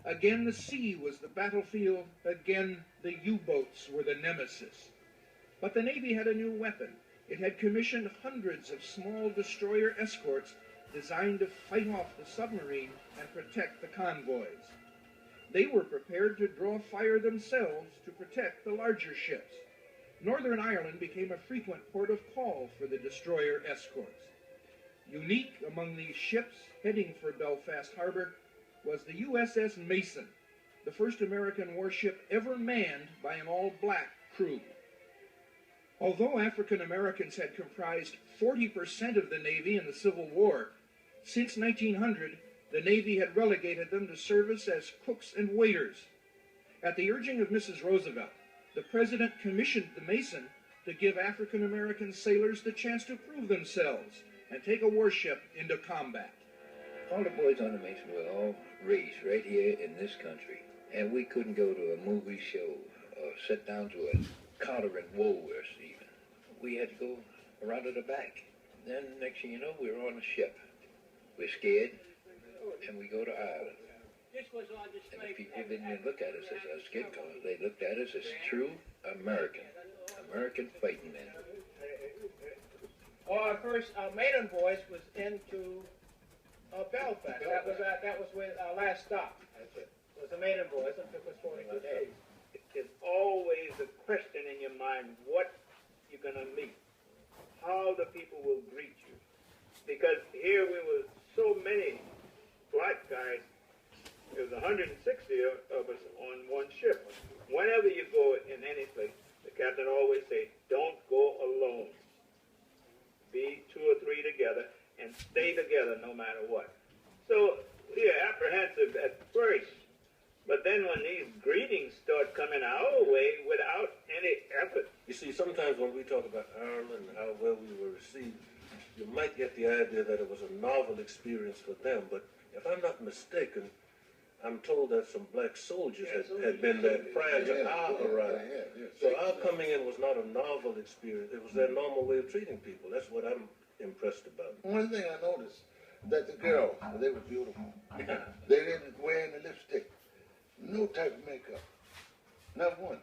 Again, the sea was the battlefield. Again, the U-boats were the nemesis. But the Navy had a new weapon. It had commissioned hundreds of small destroyer escorts designed to fight off the submarine and protect the convoys. They were prepared to draw fire themselves to protect the larger ships. Northern Ireland became a frequent port of call for the destroyer escorts. Unique among these ships heading for Belfast Harbor was the USS Mason, the first American warship ever manned by an all-black crew. Although African Americans had comprised 40% of the Navy in the Civil War, since 1900, the Navy had relegated them to service as cooks and waiters. At the urging of Mrs. Roosevelt, the President commissioned the Mason to give African American sailors the chance to prove themselves and take a warship into combat. All the boys on the Mason were all raised right here in this country, and we couldn't go to a movie show or sit down to a counter in Woolworths even. We had to go around to the back. Then next thing you know, we were on a ship. We're scared, and we go to Ireland. And the people didn't look at us as our skin color. They looked at us as true American fighting men. Our first maiden voyage was into Belfast. That was where our last stop. It was a maiden voyage. It took us 42 days. There's always a question in your mind what you're going to meet, how the people will greet you. Because here we were so many black guys. There was 160 of us on one ship. Whenever you go in any place, the captain always say, don't go alone. Be 2 or 3 together and stay together no matter what. So we are apprehensive at first, but then when these greetings start coming our way without any effort. You see, sometimes when we talk about Ireland and how well we were received, you might get the idea that it was a novel experience for them, but if I'm not mistaken, I'm told that some black soldiers had been there prior to our arrival. So our coming in was not a novel experience. It was their normal way of treating people. That's what I'm impressed about. One thing I noticed, that the girls, they were beautiful. They didn't wear any lipstick, no type of makeup, not one.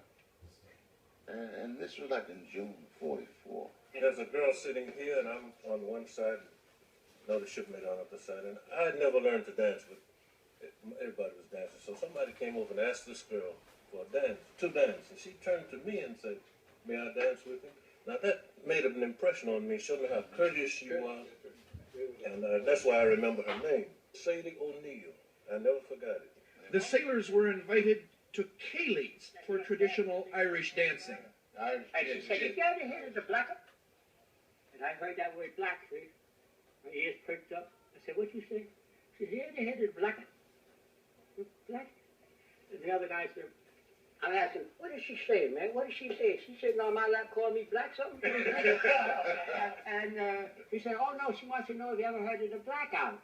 And this was like in June '44. There's a girl sitting here, and I'm on one side, another shipmate on the other side, and I had never learned to dance, but everybody was dancing. So somebody came over and asked this girl for a dance, to dance, and she turned to me and said, may I dance with him? Now that made an impression on me, showed me how courteous she was, and that's why I remember her name, Sadie O'Neill. I never forgot it. The sailors were invited to Cayley's for traditional Irish dancing. And she said, you ever heard of the blacker? And I heard that word black, see? My ears pricked up. I said, what you say? She said, you ever heard of the blacker? Black? And the other guy said, I asked him, what did she say, man? What did she say? She said, no, my lap called me black something. And he said, oh, no, she wants to know if you ever heard of the blackout.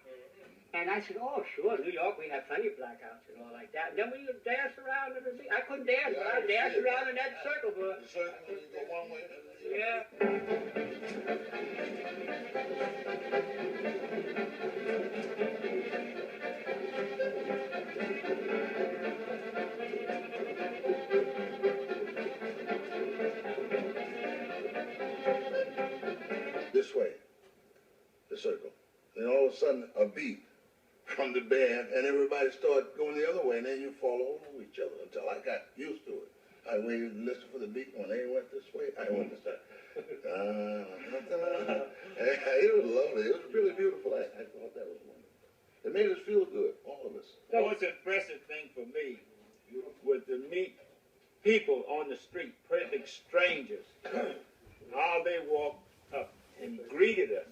And I said, oh, sure, New York, we have plenty of blackouts and all like that. And then we danced around in the sea. I couldn't dance, but I danced around in that circle. But The circle, you go one way. yeah. This way, the circle. Then all of a sudden, a beat from the band, and everybody started going the other way, and then you fall over each other until I got used to it. I waited and listened for the beat. When they went this way, I went this way. It was lovely. It was a really beautiful act. I thought that was wonderful. It made us feel good, all of us. The most impressive thing for me was to meet people on the street, perfect strangers, how they walked up and greeted us.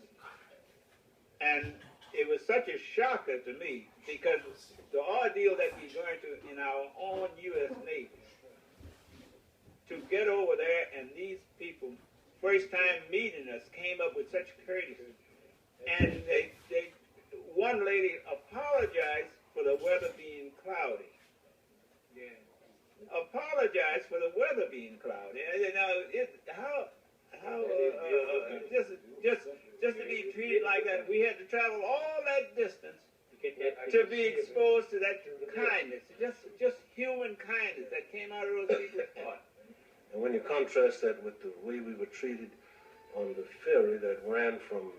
And it was such a shocker to me because the ordeal that we're going through in our own U.S. Navy, to get over there and these people, first time meeting us, came up with such courtesy. And one lady apologized for the weather being cloudy. Yeah. Apologized for the weather being cloudy. And, you know, just to be treated like that. We had to travel all that distance to be exposed to that kindness, just human kindness that came out of those people's heart. And when you contrast that with the way we were treated on the ferry that ran from,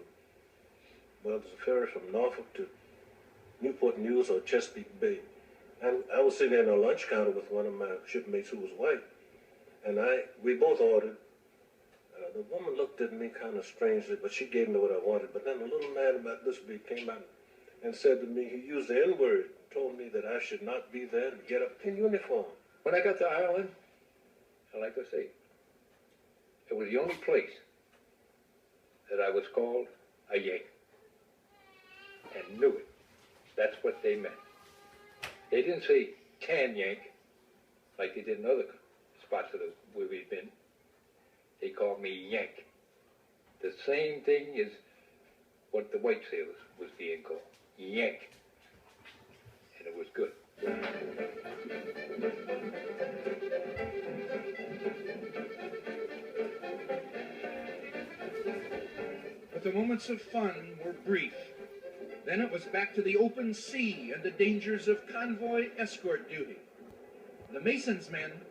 well, there's a ferry from Norfolk to Newport News or Chesapeake Bay. And I was sitting there in a lunch counter with one of my shipmates who was white, and we both ordered. The woman looked at me kind of strangely, but she gave me what I wanted. But then a little man about this big came out and said to me, he used the N-word, told me that I should not be there to get up in uniform. When I got to Ireland, I like to say, it was the only place that I was called a Yank, and knew it. That's what they meant. They didn't say tan Yank like they did in other spots of where we've been. They called me Yank. The same thing as what the white sailors was being called, Yank. And it was good. But the moments of fun were brief. Then it was back to the open sea and the dangers of convoy escort duty. The Mason's men